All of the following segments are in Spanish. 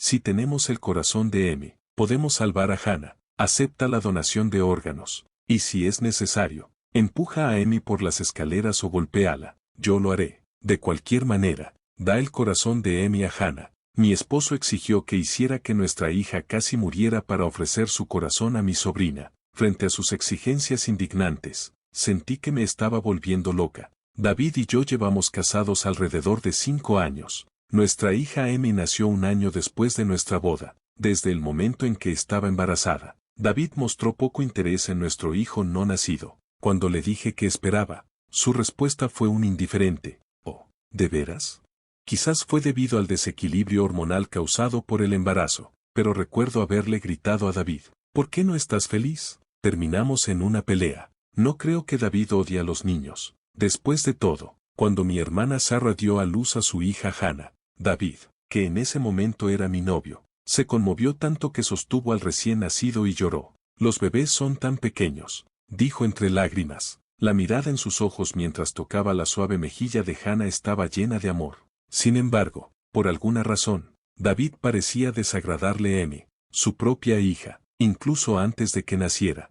Si tenemos el corazón de M, podemos salvar a Hannah. Acepta la donación de órganos. Y si es necesario, empuja a Amy por las escaleras o golpéala. Yo lo haré. De cualquier manera, da el corazón de Amy a Hannah. Mi esposo exigió que hiciera que nuestra hija casi muriera para ofrecer su corazón a mi sobrina. Frente a sus exigencias indignantes, sentí que me estaba volviendo loca. David y yo llevamos casados alrededor de 5 años. Nuestra hija Amy nació un año después de nuestra boda. Desde el momento en que estaba embarazada, David mostró poco interés en nuestro hijo no nacido. Cuando le dije que esperaba, su respuesta fue un indiferente. Oh, ¿de veras? Quizás fue debido al desequilibrio hormonal causado por el embarazo, pero recuerdo haberle gritado a David, ¿por qué no estás feliz? Terminamos en una pelea. No creo que David odie a los niños. Después de todo, cuando mi hermana Sarah dio a luz a su hija Hannah, David, que en ese momento era mi novio, se conmovió tanto que sostuvo al recién nacido y lloró. Los bebés son tan pequeños, dijo entre lágrimas. La mirada en sus ojos mientras tocaba la suave mejilla de Hannah estaba llena de amor. Sin embargo, por alguna razón, David parecía desagradarle a Amy, su propia hija, incluso antes de que naciera.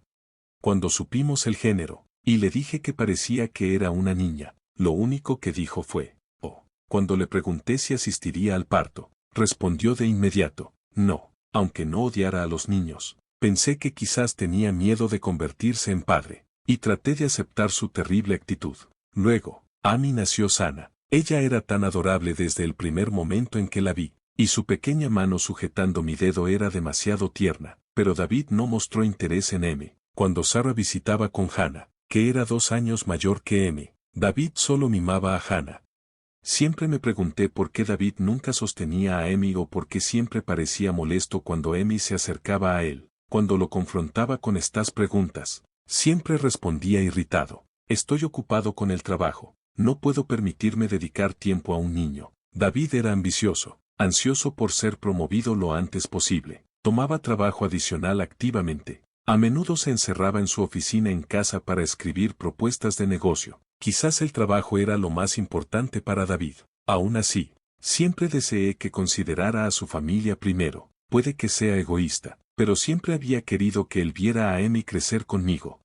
Cuando supimos el género, y le dije que parecía que era una niña, lo único que dijo fue, oh. Cuando le pregunté si asistiría al parto, respondió de inmediato, no, aunque no odiara a los niños. Pensé que quizás tenía miedo de convertirse en padre, y traté de aceptar su terrible actitud. Luego, Amy nació sana. Ella era tan adorable desde el primer momento en que la vi, y su pequeña mano sujetando mi dedo era demasiado tierna, pero David no mostró interés en Amy. Cuando Sarah visitaba con Hannah, que era 2 años mayor que Amy, David solo mimaba a Hannah. Siempre me pregunté por qué David nunca sostenía a Amy o por qué siempre parecía molesto cuando Amy se acercaba a él. Cuando lo confrontaba con estas preguntas, siempre respondía irritado. Estoy ocupado con el trabajo, no puedo permitirme dedicar tiempo a un niño. David era ambicioso, ansioso por ser promovido lo antes posible. Tomaba trabajo adicional activamente. A menudo se encerraba en su oficina en casa para escribir propuestas de negocio. Quizás el trabajo era lo más importante para David. Aún así, siempre deseé que considerara a su familia primero. Puede que sea egoísta, pero siempre había querido que él viera a Amy crecer conmigo.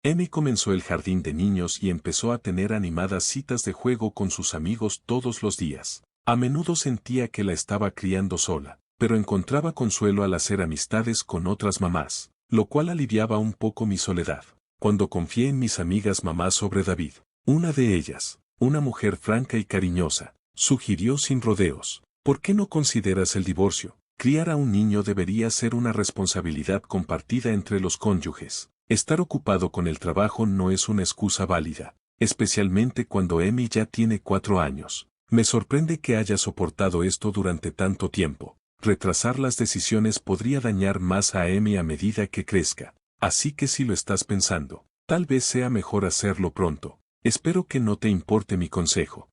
Amy comenzó el jardín de niños y empezó a tener animadas citas de juego con sus amigos todos los días. A menudo sentía que la estaba criando sola, pero encontraba consuelo al hacer amistades con otras mamás, lo cual aliviaba un poco mi soledad. Cuando confié en mis amigas mamás sobre David, una de ellas, una mujer franca y cariñosa, sugirió sin rodeos, ¿por qué no consideras el divorcio? Criar a un niño debería ser una responsabilidad compartida entre los cónyuges. Estar ocupado con el trabajo no es una excusa válida, especialmente cuando Amy ya tiene 4 años. Me sorprende que haya soportado esto durante tanto tiempo. Retrasar las decisiones podría dañar más a Amy a medida que crezca. Así que si lo estás pensando, tal vez sea mejor hacerlo pronto. Espero que no te importe mi consejo.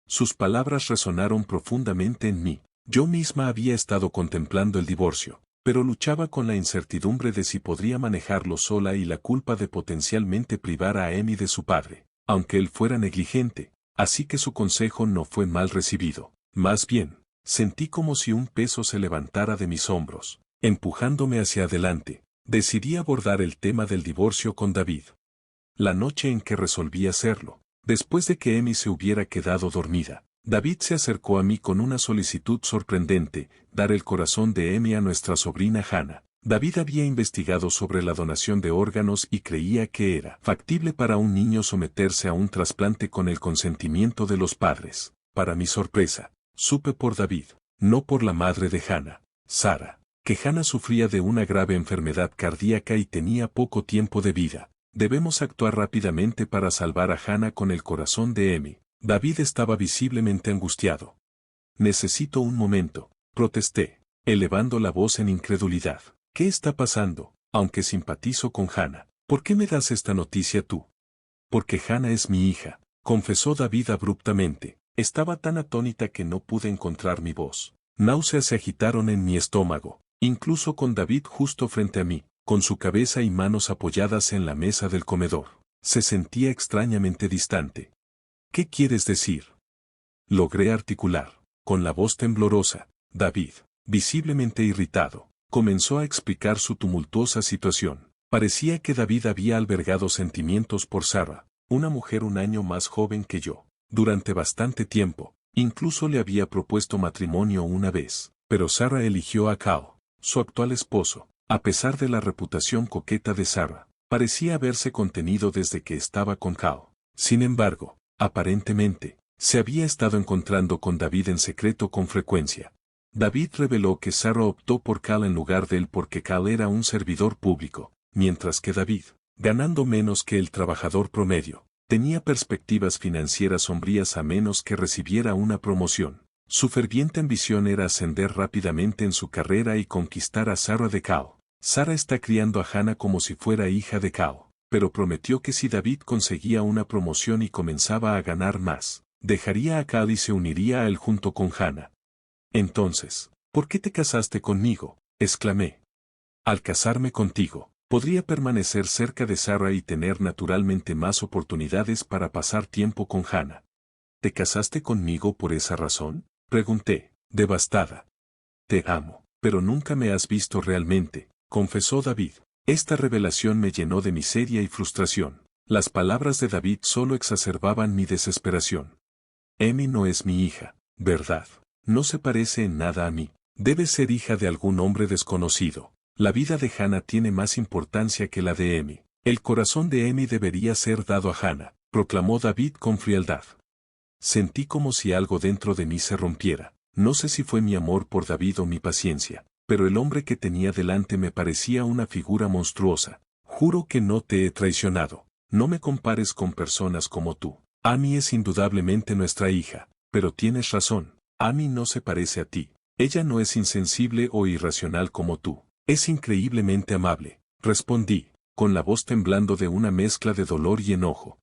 Sus palabras resonaron profundamente en mí. Yo misma había estado contemplando el divorcio, pero luchaba con la incertidumbre de si podría manejarlo sola y la culpa de potencialmente privar a Amy de su padre, aunque él fuera negligente, así que su consejo no fue mal recibido. Más bien, sentí como si un peso se levantara de mis hombros, empujándome hacia adelante. Decidí abordar el tema del divorcio con David. La noche en que resolví hacerlo, después de que Amy se hubiera quedado dormida, David se acercó a mí con una solicitud sorprendente, dar el corazón de Amy a nuestra sobrina Hannah. David había investigado sobre la donación de órganos y creía que era factible para un niño someterse a un trasplante con el consentimiento de los padres. Para mi sorpresa, supe por David, no por la madre de Hannah, Sarah, que Hannah sufría de una grave enfermedad cardíaca y tenía poco tiempo de vida. Debemos actuar rápidamente para salvar a Hannah con el corazón de Amy. David estaba visiblemente angustiado. Necesito un momento, protesté, elevando la voz en incredulidad. ¿Qué está pasando? Aunque simpatizo con Hannah, ¿por qué me das esta noticia tú? Porque Hannah es mi hija, confesó David abruptamente. Estaba tan atónita que no pude encontrar mi voz. Náuseas se agitaron en mi estómago, incluso con David justo frente a mí, con su cabeza y manos apoyadas en la mesa del comedor. Se sentía extrañamente distante. ¿Qué quieres decir? Logré articular, con la voz temblorosa, David, visiblemente irritado, comenzó a explicar su tumultuosa situación. Parecía que David había albergado sentimientos por Sarah, una mujer un año más joven que yo. Durante bastante tiempo, incluso le había propuesto matrimonio una vez, pero Sarah eligió a Cao, su actual esposo. A pesar de la reputación coqueta de Sarah, parecía haberse contenido desde que estaba con Cao. Sin embargo, aparentemente, se había estado encontrando con David en secreto con frecuencia. David reveló que Sarah optó por Cal en lugar de él porque Cal era un servidor público, mientras que David, ganando menos que el trabajador promedio, tenía perspectivas financieras sombrías a menos que recibiera una promoción. Su ferviente ambición era ascender rápidamente en su carrera y conquistar a Sarah de Cal. Sarah está criando a Hannah como si fuera hija de Cal, pero prometió que si David conseguía una promoción y comenzaba a ganar más, dejaría a Cal y se uniría a él junto con Hannah. Entonces, ¿por qué te casaste conmigo?, exclamé. Al casarme contigo, podría permanecer cerca de Sarah y tener naturalmente más oportunidades para pasar tiempo con Hannah. ¿Te casaste conmigo por esa razón?, pregunté, devastada. Te amo, pero nunca me has visto realmente, confesó David. Esta revelación me llenó de miseria y frustración. Las palabras de David solo exacerbaban mi desesperación. Amy no es mi hija, ¿verdad? No se parece en nada a mí. Debe ser hija de algún hombre desconocido. La vida de Hannah tiene más importancia que la de Amy. El corazón de Amy debería ser dado a Hannah, proclamó David con frialdad. Sentí como si algo dentro de mí se rompiera. No sé si fue mi amor por David o mi paciencia, pero el hombre que tenía delante me parecía una figura monstruosa. Juro que no te he traicionado. No me compares con personas como tú. Amy es indudablemente nuestra hija, pero tienes razón. Amy no se parece a ti. Ella no es insensible o irracional como tú. Es increíblemente amable, respondí, con la voz temblando de una mezcla de dolor y enojo.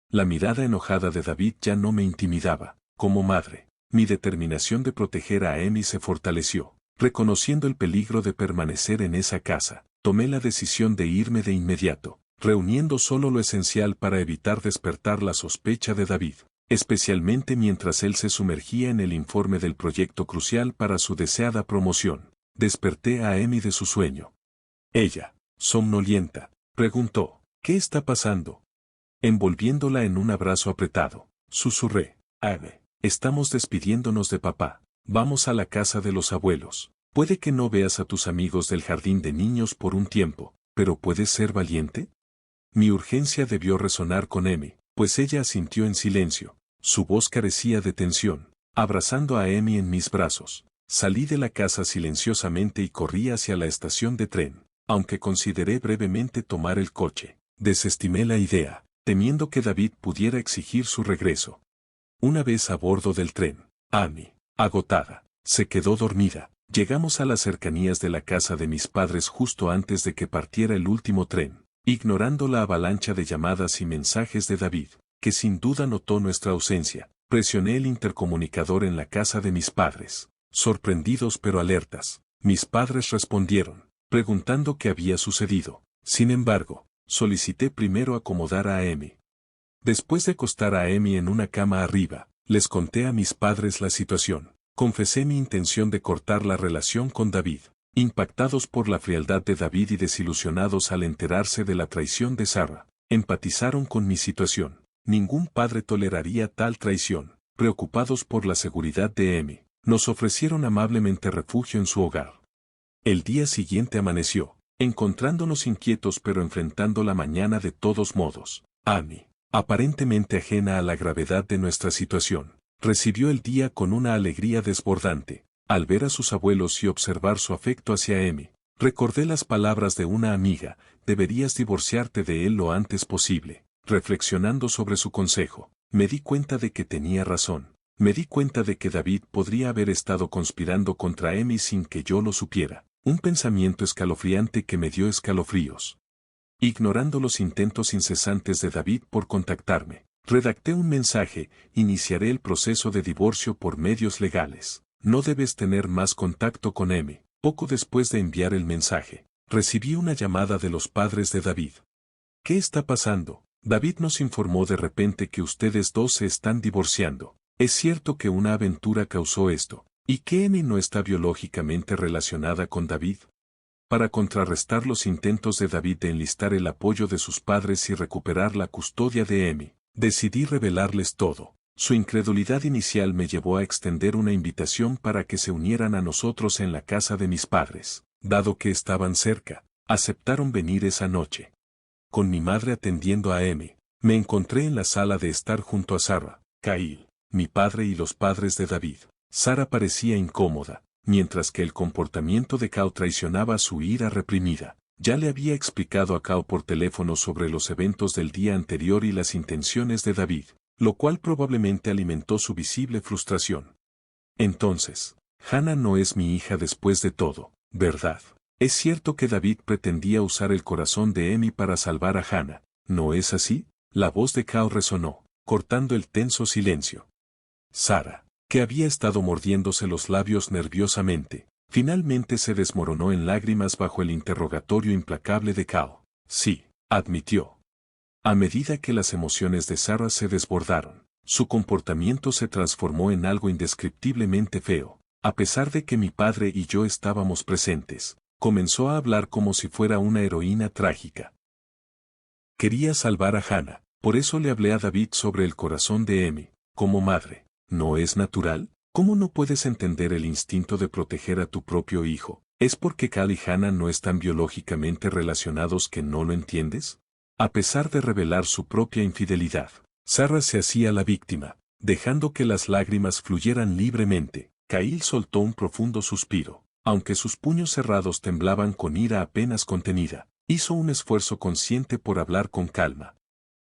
La mirada enojada de David ya no me intimidaba. Como madre, mi determinación de proteger a Amy se fortaleció. Reconociendo el peligro de permanecer en esa casa, tomé la decisión de irme de inmediato, reuniendo solo lo esencial para evitar despertar la sospecha de David, especialmente mientras él se sumergía en el informe del proyecto crucial para su deseada promoción. Desperté a Amy de su sueño. Ella, somnolienta, preguntó, ¿qué está pasando? Envolviéndola en un abrazo apretado, susurré, Ave, estamos despidiéndonos de papá. Vamos a la casa de los abuelos. Puede que no veas a tus amigos del jardín de niños por un tiempo, pero ¿puedes ser valiente? Mi urgencia debió resonar con Amy, pues ella asintió en silencio. Su voz carecía de tensión. Abrazando a Amy en mis brazos, salí de la casa silenciosamente y corrí hacia la estación de tren. Aunque consideré brevemente tomar el coche, desestimé la idea, temiendo que David pudiera exigir su regreso. Una vez a bordo del tren, Amy, agotada, se quedó dormida. Llegamos a las cercanías de la casa de mis padres justo antes de que partiera el último tren, ignorando la avalancha de llamadas y mensajes de David, que sin duda notó nuestra ausencia. Presioné el intercomunicador en la casa de mis padres. Sorprendidos pero alertas, mis padres respondieron, preguntando qué había sucedido. Sin embargo, solicité primero acomodar a Amy. Después de acostar a Amy en una cama arriba, les conté a mis padres la situación. Confesé mi intención de cortar la relación con David. Impactados por la frialdad de David y desilusionados al enterarse de la traición de Sarah, empatizaron con mi situación. Ningún padre toleraría tal traición. Preocupados por la seguridad de Amy, nos ofrecieron amablemente refugio en su hogar. El día siguiente amaneció, encontrándonos inquietos pero enfrentando la mañana de todos modos. Amy, aparentemente ajena a la gravedad de nuestra situación, recibió el día con una alegría desbordante. Al ver a sus abuelos y observar su afecto hacia Amy, recordé las palabras de una amiga, deberías divorciarte de él lo antes posible. Reflexionando sobre su consejo, me di cuenta de que tenía razón. Me di cuenta de que David podría haber estado conspirando contra Amy sin que yo lo supiera. Un pensamiento escalofriante que me dio escalofríos. Ignorando los intentos incesantes de David por contactarme, redacté un mensaje: iniciaré el proceso de divorcio por medios legales. No debes tener más contacto con Amy. Poco después de enviar el mensaje, recibí una llamada de los padres de David. ¿Qué está pasando? David nos informó de repente que ustedes dos se están divorciando. ¿Es cierto que una aventura causó esto? ¿Y que Emi no está biológicamente relacionada con David? Para contrarrestar los intentos de David de enlistar el apoyo de sus padres y recuperar la custodia de Emi, decidí revelarles todo. Su incredulidad inicial me llevó a extender una invitación para que se unieran a nosotros en la casa de mis padres. Dado que estaban cerca, aceptaron venir esa noche. Con mi madre atendiendo a Emi, me encontré en la sala de estar junto a Sarah, Kyle, mi padre y los padres de David. Sarah parecía incómoda, mientras que el comportamiento de Kao traicionaba su ira reprimida. Ya le había explicado a Kao por teléfono sobre los eventos del día anterior y las intenciones de David, lo cual probablemente alimentó su visible frustración. Entonces, Hannah no es mi hija después de todo, ¿verdad? Es cierto que David pretendía usar el corazón de Emi para salvar a Hannah, ¿no es así? La voz de Kao resonó, cortando el tenso silencio. Sarah, que había estado mordiéndose los labios nerviosamente, finalmente se desmoronó en lágrimas bajo el interrogatorio implacable de Kao. Sí, admitió. A medida que las emociones de Sarah se desbordaron, su comportamiento se transformó en algo indescriptiblemente feo. A pesar de que mi padre y yo estábamos presentes, comenzó a hablar como si fuera una heroína trágica. Quería salvar a Hannah, por eso le hablé a David sobre el corazón de Emi, como madre. ¿No es natural? ¿Cómo no puedes entender el instinto de proteger a tu propio hijo? ¿Es porque Cal y Hannah no están biológicamente relacionados que no lo entiendes? A pesar de revelar su propia infidelidad, Sarah se hacía la víctima, dejando que las lágrimas fluyeran libremente. Kyle soltó un profundo suspiro, aunque sus puños cerrados temblaban con ira apenas contenida. Hizo un esfuerzo consciente por hablar con calma.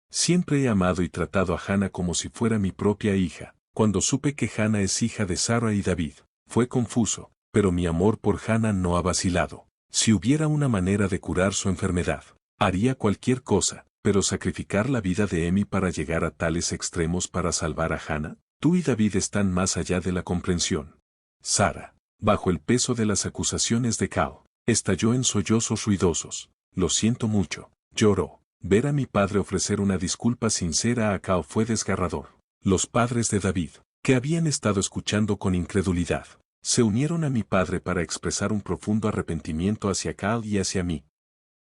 Siempre he amado y tratado a Hannah como si fuera mi propia hija. Cuando supe que Hannah es hija de Sarah y David, fue confuso, pero mi amor por Hannah no ha vacilado. Si hubiera una manera de curar su enfermedad, haría cualquier cosa, pero sacrificar la vida de Emi para llegar a tales extremos para salvar a Hannah, tú y David están más allá de la comprensión. Sarah, bajo el peso de las acusaciones de Kao, estalló en sollozos ruidosos. Lo siento mucho, lloró. Ver a mi padre ofrecer una disculpa sincera a Kao fue desgarrador. Los padres de David, que habían estado escuchando con incredulidad, se unieron a mi padre para expresar un profundo arrepentimiento hacia Cal y hacia mí.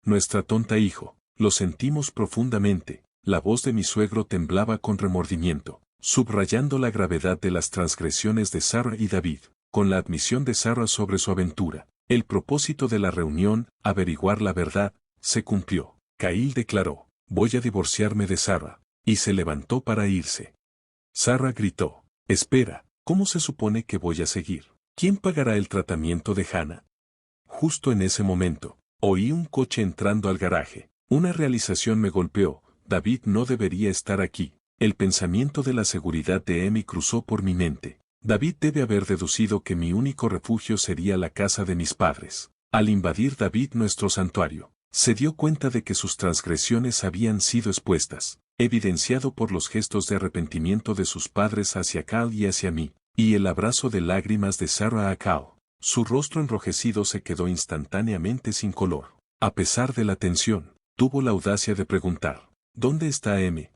Nuestra tonta hijo, lo sentimos profundamente. La voz de mi suegro temblaba con remordimiento, subrayando la gravedad de las transgresiones de Sarah y David. Con la admisión de Sarah sobre su aventura, el propósito de la reunión, averiguar la verdad, se cumplió. Kyle declaró, voy a divorciarme de Sarah, y se levantó para irse. Sarah gritó, espera, ¿cómo se supone que voy a seguir? ¿Quién pagará el tratamiento de Hannah? Justo en ese momento, oí un coche entrando al garaje. Una realización me golpeó, David no debería estar aquí. El pensamiento de la seguridad de Emi cruzó por mi mente. David debe haber deducido que mi único refugio sería la casa de mis padres. Al invadir David nuestro santuario, se dio cuenta de que sus transgresiones habían sido expuestas, evidenciado por los gestos de arrepentimiento de sus padres hacia Cal y hacia mí, y el abrazo de lágrimas de Sarah a Cal. Su rostro enrojecido se quedó instantáneamente sin color. A pesar de la tensión, tuvo la audacia de preguntar, ¿dónde está Emi?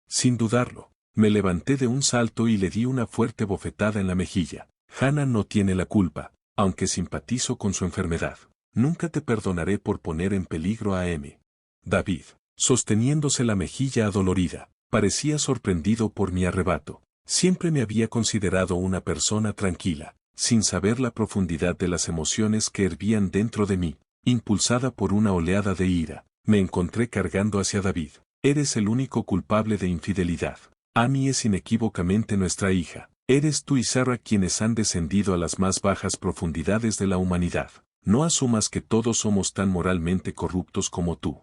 Sin dudarlo, me levanté de un salto y le di una fuerte bofetada en la mejilla. Hannah no tiene la culpa, aunque simpatizo con su enfermedad. Nunca te perdonaré por poner en peligro a Emi. David, sosteniéndose la mejilla adolorida, parecía sorprendido por mi arrebato. Siempre me había considerado una persona tranquila, sin saber la profundidad de las emociones que hervían dentro de mí. Impulsada por una oleada de ira, me encontré cargando hacia David. Eres el único culpable de infidelidad. Amy es inequívocamente nuestra hija. Eres tú y Sarah quienes han descendido a las más bajas profundidades de la humanidad. No asumas que todos somos tan moralmente corruptos como tú.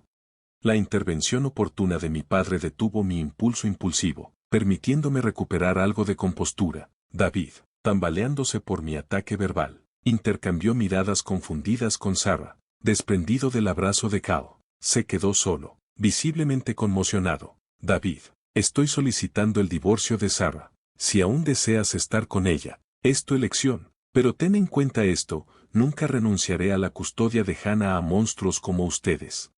La intervención oportuna de mi padre detuvo mi impulso impulsivo, permitiéndome recuperar algo de compostura. David, tambaleándose por mi ataque verbal, intercambió miradas confundidas con Sarah. Desprendido del abrazo de Kao, se quedó solo, visiblemente conmocionado. David, estoy solicitando el divorcio de Sarah. Si aún deseas estar con ella, es tu elección, pero ten en cuenta esto, nunca renunciaré a la custodia de Hannah a monstruos como ustedes.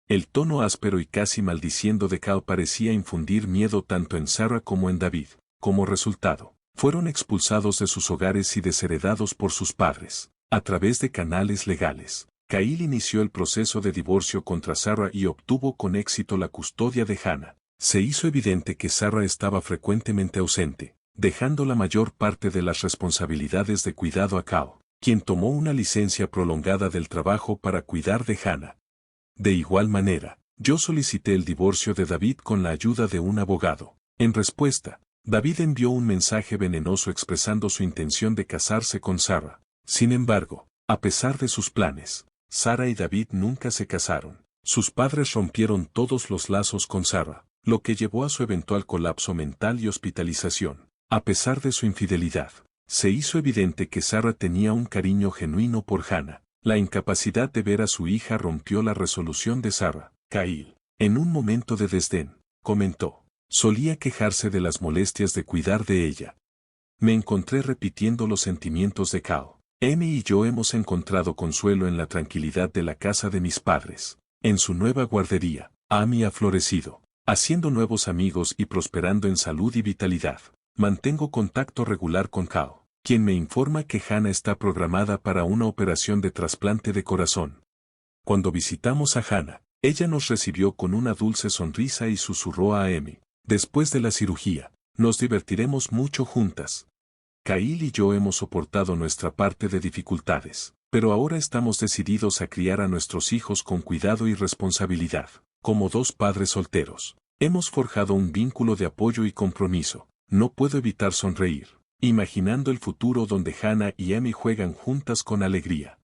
El tono áspero y casi maldiciendo de Kao parecía infundir miedo tanto en Sarah como en David. Como resultado, fueron expulsados de sus hogares y desheredados por sus padres, a través de canales legales. Caíl inició el proceso de divorcio contra Sarah y obtuvo con éxito la custodia de Hannah. Se hizo evidente que Sarah estaba frecuentemente ausente, dejando la mayor parte de las responsabilidades de cuidado a Cao, quien tomó una licencia prolongada del trabajo para cuidar de Hannah. De igual manera, yo solicité el divorcio de David con la ayuda de un abogado. En respuesta, David envió un mensaje venenoso expresando su intención de casarse con Sarah. Sin embargo, a pesar de sus planes, Sarah y David nunca se casaron. Sus padres rompieron todos los lazos con Sarah, lo que llevó a su eventual colapso mental y hospitalización. A pesar de su infidelidad, se hizo evidente que Sarah tenía un cariño genuino por Hannah. La incapacidad de ver a su hija rompió la resolución de Sarah. Caíl, en un momento de desdén, comentó, solía quejarse de las molestias de cuidar de ella. Me encontré repitiendo los sentimientos de Cao. Amy y yo hemos encontrado consuelo en la tranquilidad de la casa de mis padres. En su nueva guardería, Amy ha florecido, haciendo nuevos amigos y prosperando en salud y vitalidad. Mantengo contacto regular con Cao, quien me informa que Hannah está programada para una operación de trasplante de corazón. Cuando visitamos a Hannah, ella nos recibió con una dulce sonrisa y susurró a Amy, después de la cirugía, nos divertiremos mucho juntas. Caíl y yo hemos soportado nuestra parte de dificultades, pero ahora estamos decididos a criar a nuestros hijos con cuidado y responsabilidad. Como dos padres solteros, hemos forjado un vínculo de apoyo y compromiso. No puedo evitar sonreír, imaginando el futuro donde Hannah y Amy juegan juntas con alegría.